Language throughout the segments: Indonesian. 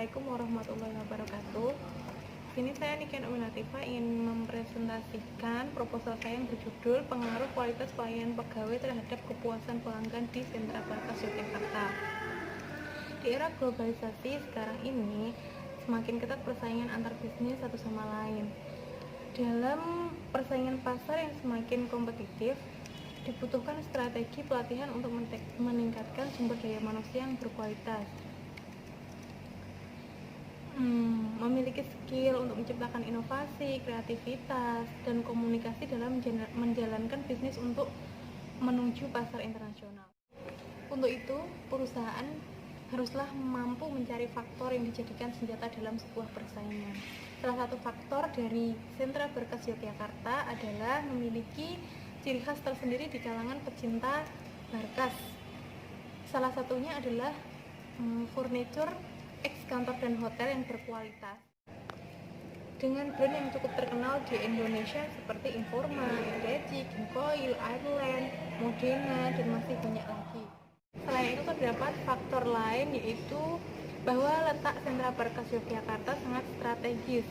Assalamualaikum warahmatullahi wabarakatuh. Sini saya Niken Uminativa ingin mempresentasikan proposal saya yang berjudul Pengaruh Kualitas Pelayanan Pegawai Terhadap Kepuasan Pelanggan di Sentra Berkas Yogyakarta. Di era globalisasi sekarang ini, semakin ketat persaingan antar bisnis satu sama lain. Dalam persaingan pasar yang semakin kompetitif, dibutuhkan strategi pelatihan untuk meningkatkan sumber daya manusia yang berkualitas. Memiliki skill untuk menciptakan inovasi, kreativitas, dan komunikasi dalam menjalankan bisnis untuk menuju pasar internasional. Untuk itu, perusahaan haruslah mampu mencari faktor yang dijadikan senjata dalam sebuah persaingan. Salah satu faktor dari Sentra Berkas Yogyakarta adalah memiliki ciri khas tersendiri di kalangan pecinta berkas. Salah satunya adalah furniture kantor dan hotel yang berkualitas dengan brand yang cukup terkenal di Indonesia seperti Informa, Indeji, Gincoil, Ireland, Modena, dan masih banyak lagi. Selain itu terdapat faktor lain, yaitu bahwa letak Sentra Berkas Yogyakarta sangat strategis,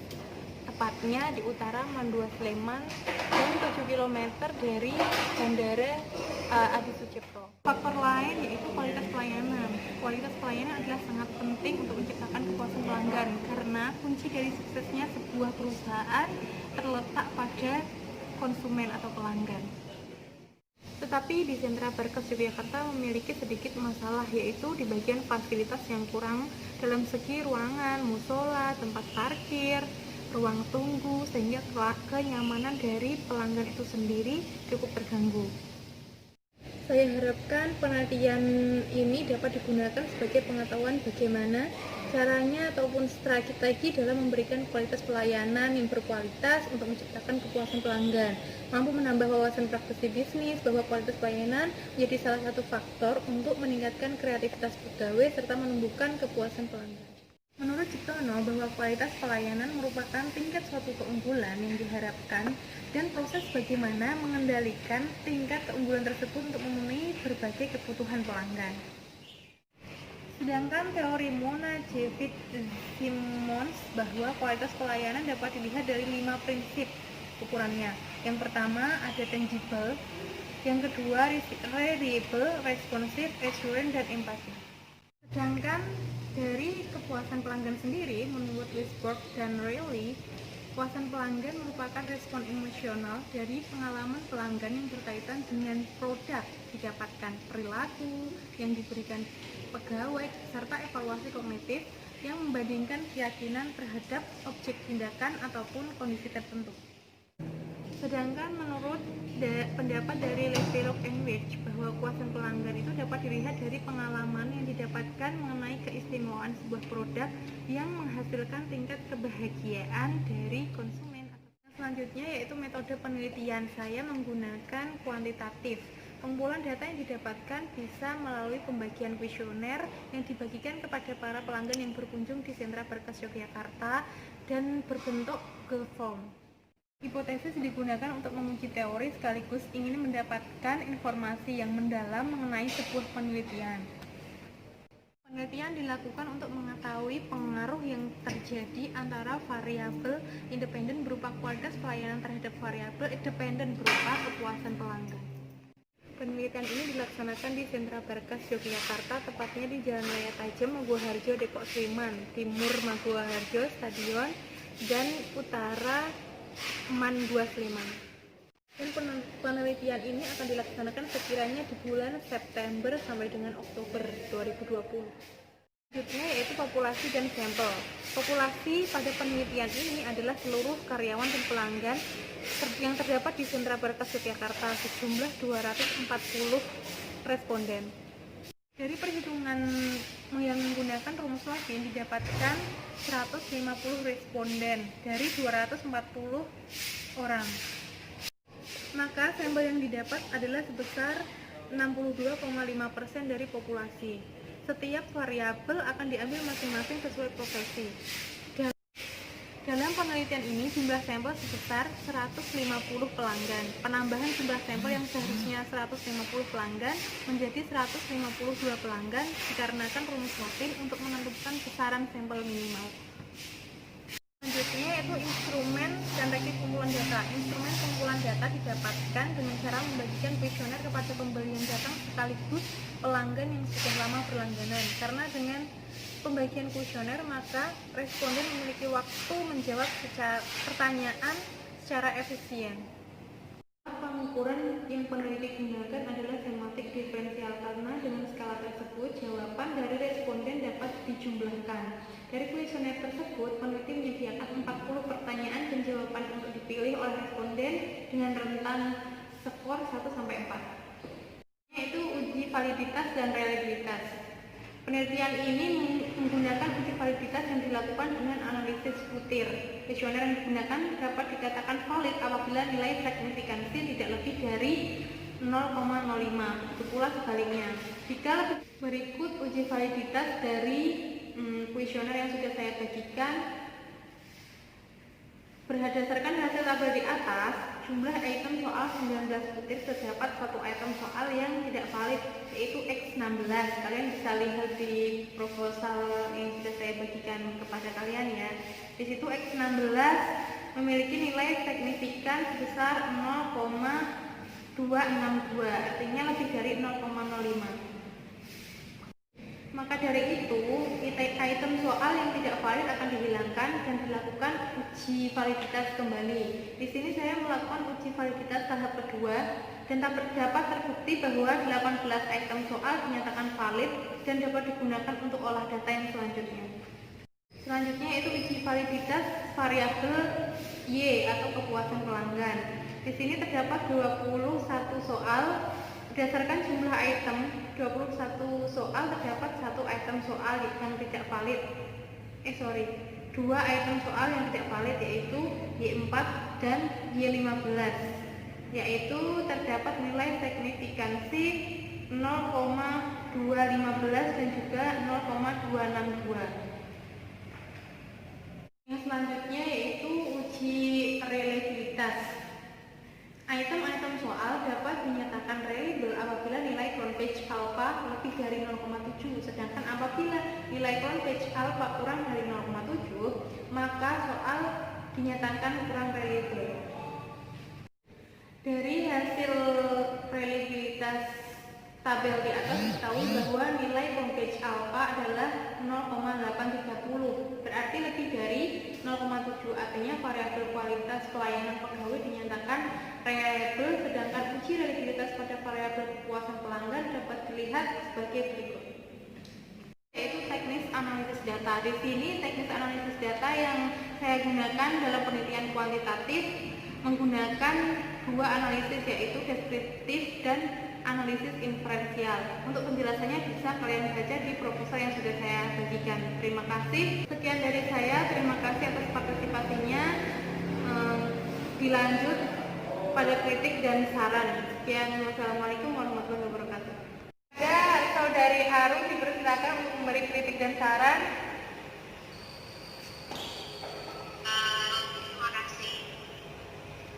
tepatnya di utara Mandua Sleman dan 7 km dari Bandara Adi Sucipto. Faktor lain yaitu kualitas pelayanan. Kualitas pelayanan adalah sangat penting untuk menciptakan kepuasan pelanggan, karena kunci dari suksesnya sebuah perusahaan terletak pada konsumen atau pelanggan. Tetapi di Sentra Berkas Yogyakarta memiliki sedikit masalah, yaitu di bagian fasilitas yang kurang dalam segi ruangan, musola, tempat parkir, ruang tunggu, sehingga kenyamanan dari pelanggan itu sendiri cukup terganggu. Saya harapkan penelitian ini dapat digunakan sebagai pengetahuan bagaimana caranya ataupun strategi dalam memberikan kualitas pelayanan yang berkualitas untuk menciptakan kepuasan pelanggan, mampu menambah wawasan praktisi bisnis bahwa kualitas pelayanan menjadi salah satu faktor untuk meningkatkan kreativitas pegawai serta menumbuhkan kepuasan pelanggan. Menurut Ciptono, bahwa kualitas pelayanan merupakan tingkat suatu keunggulan yang diharapkan dan proses bagaimana mengendalikan tingkat keunggulan tersebut untuk memenuhi berbagai kebutuhan pelanggan. Sedangkan teori Mona J. Fitzsimmons bahwa kualitas pelayanan dapat dilihat dari 5 prinsip ukurannya. Yang pertama ada tangible, yang kedua reliable, responsive, assurance, dan empathy. Sedangkan dari kepuasan pelanggan sendiri, menurut Wisborg dan Reilly, kepuasan pelanggan merupakan respon emosional dari pengalaman pelanggan yang berkaitan dengan produk didapatkan, perilaku yang diberikan pegawai, serta evaluasi kognitif yang membandingkan keyakinan terhadap objek tindakan ataupun kondisi tertentu. Sedangkan menurut pendapat dari Levelog and Wedge bahwa kepuasan pelanggan itu dapat dilihat dari pengalaman yang didapatkan mengenai keistimewaan sebuah produk yang menghasilkan tingkat kebahagiaan dari konsumen. Selanjutnya yaitu metode penelitian. Saya menggunakan kuantitatif. Pengumpulan data yang didapatkan bisa melalui pembagian kuesioner yang dibagikan kepada para pelanggan yang berkunjung di Sentra Berkas Yogyakarta dan berbentuk Google Form. Hipotesis digunakan untuk menguji teori sekaligus ingin mendapatkan informasi yang mendalam mengenai sebuah penelitian. Penelitian dilakukan untuk mengetahui pengaruh yang terjadi antara variabel independen berupa kualitas pelayanan terhadap variabel independen berupa kepuasan pelanggan. Penelitian ini dilaksanakan di Sentra Berkas Yogyakarta, tepatnya di Jalan Raya Tajem, Maguwoharjo, Depok Sleman, Timur Maguwoharjo, Stadion, dan Utara Mandua Sleman. Dan penelitian ini akan dilaksanakan sekiranya di bulan September sampai dengan Oktober 2020. Selanjutnya yaitu populasi dan sampel. Populasi pada penelitian ini adalah seluruh karyawan dan pelanggan yang terdapat di Sentra Berkas Yogyakarta, sejumlah 240 responden. Dari perhitungan yang menggunakan rumus Lawson didapatkan 150 responden dari 240 orang. Maka sampel yang didapat adalah sebesar 62,5% dari populasi. Setiap variabel akan diambil masing-masing sesuai profesi. Dalam penelitian ini, jumlah sampel sebesar 150 pelanggan. Penambahan jumlah sampel yang seharusnya 150 pelanggan menjadi 152 pelanggan dikarenakan rumus Wattinn untuk menentukan besaran sampel minimal. Selanjutnya yaitu instrumen dan teknik kumpulan data. Instrumen kumpulan data didapatkan dengan cara membagikan kuesioner kepada pembeli yang datang sekaligus pelanggan yang sudah lama berlangganan. Karena dengan pembagian kuesioner maka responden memiliki waktu menjawab pertanyaan secara efisien. Pengukuran yang peneliti gunakan adalah semantik diferensial karena dengan skala tersebut jawaban dari responden dapat dijumlahkan. Dari kuesioner tersebut, peneliti menyediakan 40 pertanyaan dan jawaban untuk dipilih oleh responden dengan rentan skor 1-4, yaitu uji validitas dan reliabilitas. Penelitian ini menggunakan uji validitas yang dilakukan dengan analisis butir. Kuesioner yang digunakan dapat dikatakan valid apabila nilai signifikansi tidak lebih dari 0,05. Itu pula sebaliknya. Jika lebih berikut uji validitas dari kuesioner yang sudah saya bagikan. Berdasarkan hasil tabel di atas, jumlah item soal 19 butir terdapat satu item soal yang tidak valid, yaitu X16. Kalian bisa lihat di proposal yang sudah saya bagikan kepada kalian ya. Di situ X16 memiliki nilai signifikan sebesar 0,262, artinya lebih dari 0,05. Maka dari itu, item soal yang tidak valid akan dihilangkan dan dilakukan uji validitas kembali. Di sini saya melakukan uji validitas tahap kedua dan dapat terbukti bahwa 18 item soal dinyatakan valid dan dapat digunakan untuk olah data yang selanjutnya. Selanjutnya itu uji validitas variabel Y atau kepuasan pelanggan. Di sini terdapat 21 soal. Berdasarkan jumlah item 21 soal terdapat satu item soal yang tidak valid. Dua item soal yang tidak valid yaitu Y4 dan Y15. Yaitu terdapat nilai signifikansi 0,215 dan juga 0,262. Yang selanjutnya yaitu uji reliabilitas. Item-item soal dapat dinyatakan reliable apabila nilai clonpage alpha lebih dari 0,7, sedangkan apabila nilai clonpage alpha kurang dari 0,7, maka soal dinyatakan kurang reliable. Dari hasil reliabilitas tabel di atas diketahui bahwa nilai clonpage alpha adalah 0,830, berarti lebih dari 0,7, artinya variabel kualitas pelayanan pegawai dinyatakan reliable, sedangkan uji reliabilitas pada variabel kepuasan pelanggan dapat dilihat sebagai berikut. Yaitu teknis analisis data. Di sini teknis analisis data yang saya gunakan dalam penelitian kuantitatif menggunakan dua analisis, yaitu deskriptif dan analisis inferensial. Untuk penjelasannya bisa kalian baca di proposal yang sudah saya bagikan. Terima kasih. Sekian dari saya. Terima kasih atas partisipasinya. Dilanjut pada kritik dan saran. Sekian. Wassalamualaikum warahmatullahi wabarakatuh. Ada saudari Harum dipersilakan untuk memberi kritik dan saran. Terima kasih.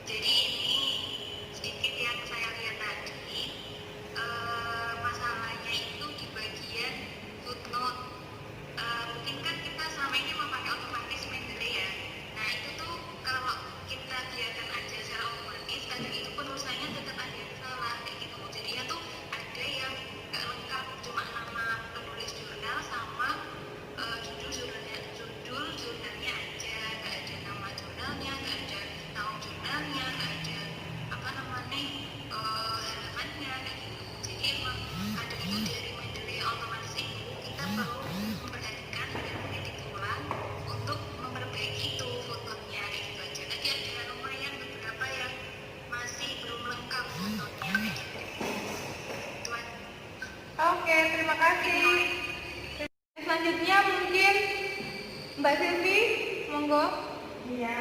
Jadi ini sedikit yang saya lihat tadi, masalahnya itu di bagian footnote. Mungkin kan kita selama ini memakai otomatis Mendeley ya. Nah itu tuh kalau kita biarkan aja secara otomatis, kadang itu penulisannya tetap ada yang salah kayak gitu. Jadinya tuh ada yang nggak lengkap, cuma nama penulis jurnal sama judul jurnalnya aja, nggak ada nama jurnalnya, nggak ada tahun jurnalnya, nggak ada apa namanya halamannya kayak gitu. Jadi emang kadang itu dari Mendeley otomatis itu kita perlu memperhatikan dan mengedit ulang untuk memperbaiki itu fotonya kayak gitu aja. Tadi ada lumayan beberapa yang masih belum lengkap fotonya kayak gitu. Tuan. Oke, terima kasih. Selanjutnya mungkin Mbak Silvi, monggo. Iya,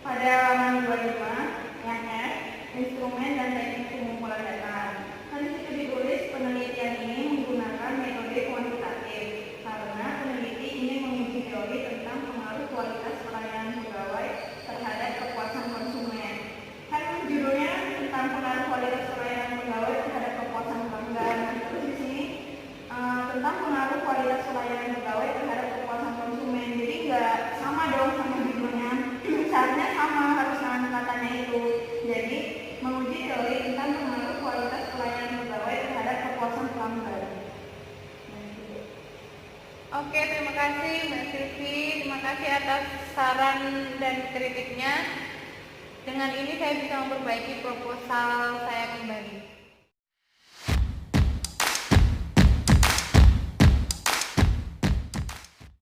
pada halaman 25 yang F, instrumen dan teknik pengumpulan data. Di situ ditulis penelitian ini menggunakan metode kuantitatif karena peneliti ingin menguji teori tentang pengaruh kualitas pelayanan Oke, terima kasih Mbak Silvi, terima kasih atas saran dan kritiknya. Dengan ini saya bisa memperbaiki proposal saya kembali.